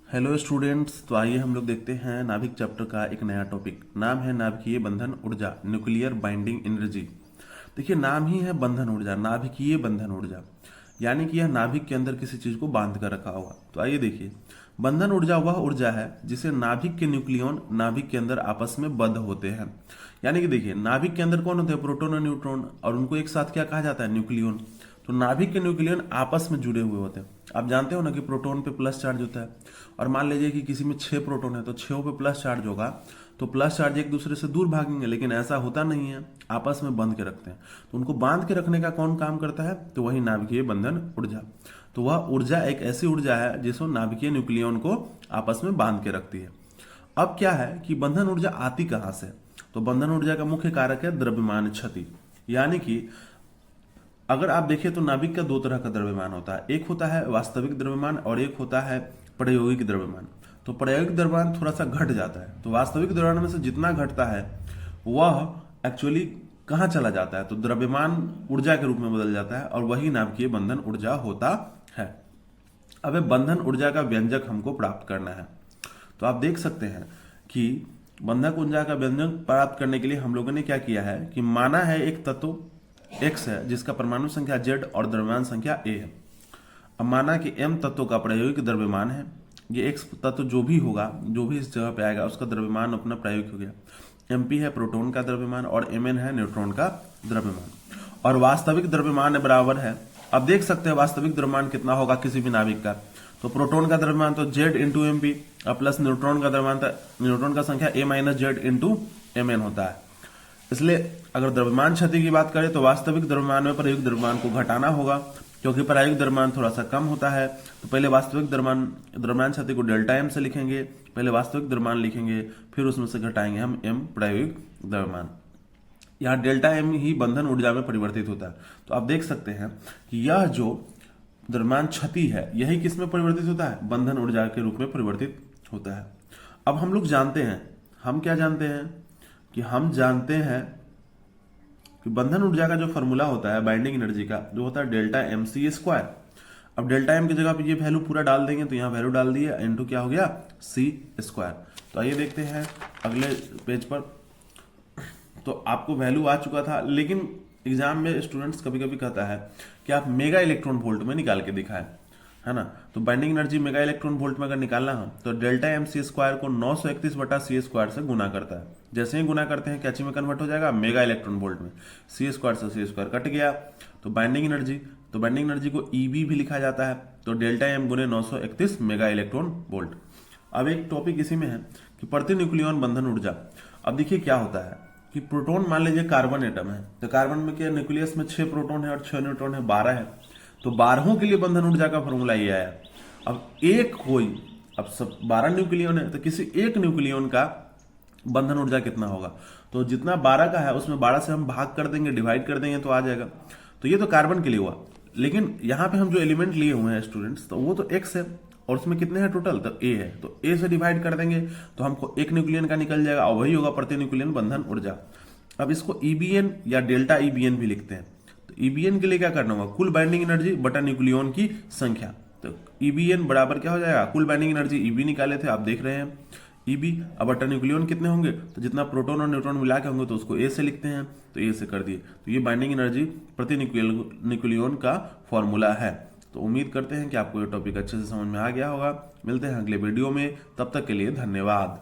Hello students, तो आइए हम लोग देखते हैं नाभिक चैप्टर का एक नया टॉपिक। नाम है नाभिकीय बंधन ऊर्जा, न्यूक्लियर बाइंडिंग एनर्जी। देखिए, नाम ही है बंधन ऊर्जा, नाभिकीय बंधन ऊर्जा, यानी कि यह नाभिक के अंदर किसी चीज को बांध कर रखा होगा। तो आइए देखिए, बंधन ऊर्जा वह ऊर्जा है जिसे नाभिक के न्यूक्लियन नाभिक के अंदर आपस में बद्ध होते हैं। यानी कि देखिए, नाभिक के अंदर कौन होते हैं? प्रोटॉन और न्यूट्रॉन, और उनको एक साथ क्या कहा जाता है? न्यूक्लियन। तो नाभिक के न्यूक्लियन आपस में जुड़े हुए होते हैं। आप जानते हो ना कि प्रोटॉन पे प्लस चार्ज होता है, और मान लीजिए कि किसी में 6 प्रोटॉन है तो 6 पे प्लस चार्ज होगा, तो प्लस चार्ज एक दूसरे से दूर भागेंगे, लेकिन ऐसा होता नहीं है, आपस में बांध के रखते हैं। तो उनको बांध के रखने का कौन काम करता है? तो वही नाभिकीय बंधन ऊर्जा। तो वह ऊर्जा एक ऐसी ऊर्जा है जिसको नाभिकीय न्यूक्लियन को आपस में बांध के रखती है। अब क्या है कि बंधन ऊर्जा आती कहां से? तो बंधन ऊर्जा का मुख्य कारक है द्रव्यमान क्षति। यानी कि अगर आप देखें तो नाभिक का दो तरह का द्रव्यमान होता है, एक होता है वास्तविक द्रव्यमान और एक होता है प्रायोगिक द्रव्यमान। तो प्रायोगिक द्रव्यमान थोड़ा सा घट जाता है, तो वास्तविक द्रव्यमान में से जितना घटता है वह एक्चुअली कहाँ चला जाता है? तो द्रव्यमान ऊर्जा के रूप में बदल जाता है, और वही नाभिकीय बंधन ऊर्जा होता है। अब ये बंधन ऊर्जा का व्यंजक हमको प्राप्त करना है। तो आप देख सकते हैं कि बंधक ऊर्जा का व्यंजक प्राप्त करने के लिए हम लोगों ने क्या किया है कि माना है एक तत्व x है जिसका परमाणु संख्या z और द्रव्यमान संख्या a है। अब माना कि m तत्व का प्रायोगिक द्रव्यमान है, ये x तत्व जो भी होगा, जो भी इस जगह पे आएगा, उसका द्रव्यमान अपना प्रायोगिक हो गया। mp है प्रोटॉन का द्रव्यमान और mn है न्यूट्रॉन का द्रव्यमान, और वास्तविक द्रव्यमान बराबर है। अब देख सकते हैं वास्तविक द्रव्यमान कितना होगा किसी भी नाभिक का। तो प्रोटॉन का द्रव्यमान तो z into M P, plus neutron का द्रव्यमान, न्यूट्रॉन का संख्या a minus Z into M N होता है। इसलिए अगर द्रव्यमान क्षति की बात करें तो वास्तविक द्रव्यमान में प्रायोगिक द्रव्यमान को घटाना होगा, क्योंकि प्रायोगिक द्रव्यमान थोड़ा सा कम होता है। तो पहले वास्तविक द्रव्यमान क्षति को डेल्टा एम से लिखेंगे, पहले वास्तविक द्रव्यमान लिखेंगे, फिर उसमें से घटाएंगे हम एम प्रायोगिक द्रव्यमान। यहाँ डेल्टा एम ही बंधन ऊर्जा में परिवर्तित होता है। तो आप देख सकते हैं कि यह जो द्रव्यमान क्षति है यही किस में परिवर्तित होता है? बंधन ऊर्जा के रूप में परिवर्तित होता है। अब हम लोग जानते हैं, हम क्या जानते हैं कि हम जानते हैं कि बंधन ऊर्जा का जो फॉर्मूला होता है बाइंडिंग एनर्जी का, जो होता है डेल्टा एम सी स्क्वायर। अब डेल्टा एम की जगह पे ये वैल्यू पूरा डाल देंगे, तो यहाँ वैल्यू डाल दिए, इनटू क्या हो गया? सी स्क्वायर। तो आइए देखते हैं अगले पेज पर। तो आपको वैल्यू आ चुका था, लेकिन एग्जाम में स्टूडेंट्स कभी कभी कहता है कि आप मेगा इलेक्ट्रॉन वोल्ट में निकाल के दिखाएं, है ना। तो binding energy mega electron volt में अगर निकालना हो तो डेल्टा एम सी स्क्वायर को 931 बटा सी स्क्वायर से गुना करता है। जैसे ही गुना करते हैं कैची में कन्वर्ट हो जाएगा मेगा इलेक्ट्रॉन वोल्ट में। सी स्क्वायर से सी स्क्वायर कट गया, तो बाइंडिंग एनर्जी को ईबी भी लिखा जाता है। तो डेल्टा एम गुने 931 मेगा इलेक्ट्रॉन वोल्ट। अब एक टॉपिक इसी में है कि प्रति न्यूक्लियन बंधन ऊर्जा। अब देखिए क्या होता है कि प्रोटॉन, मान लीजिए कार्बन एटम है, तो कार्बन में क्या न्यूक्लियस में 6 प्रोटॉन है और 6 न्यूट्रॉन है, 12 है। तो 12 के लिए बंधन ऊर्जा का फॉर्मूला ये आया। अब सब 12 न्यूक्लियन है, तो किसी एक न्यूक्लियन का बंधन ऊर्जा कितना होगा? तो जितना 12 का है उसमें 12 से हम भाग कर देंगे, डिवाइड कर देंगे, तो आ जाएगा। तो ये तो कार्बन के लिए हुआ, लेकिन यहाँ पे हम जो एलिमेंट लिए हुए हैं स्टूडेंट्स, तो वो तो एक्स है, और उसमें कितने हैं टोटल? तो ए है। तो ए से डिवाइड कर देंगे तो हमको एक न्यूक्लियन का निकल जाएगा, और वही होगा प्रति न्यूक्लियन बंधन ऊर्जा। अब इसको ईबीएन या डेल्टा ईबीएन भी लिखते हैं। तो ईबीएन के लिए क्या करना होगा? कुल बाइंडिंग एनर्जी बटा न्यूक्लियन की संख्या। तो ईबीएन बराबर क्या हो जाएगा? कुल बाइंडिंग एनर्जी ईबी निकाले थे, आप देख रहे हैं ईबी, अब बटा न्यूक्लियन कितने होंगे? तो जितना प्रोटॉन और न्यूट्रॉन मिला के होंगे तो उसको ए से लिखते हैं, तो ए से कर दिए। तो ये बाइंडिंग एनर्जी प्रति न्यूक्लियन का फॉर्मूला है। तो उम्मीद करते हैं कि आपको ये टॉपिक अच्छे से समझ में आ गया होगा। मिलते हैं अगले वीडियो में, तब तक के लिए धन्यवाद।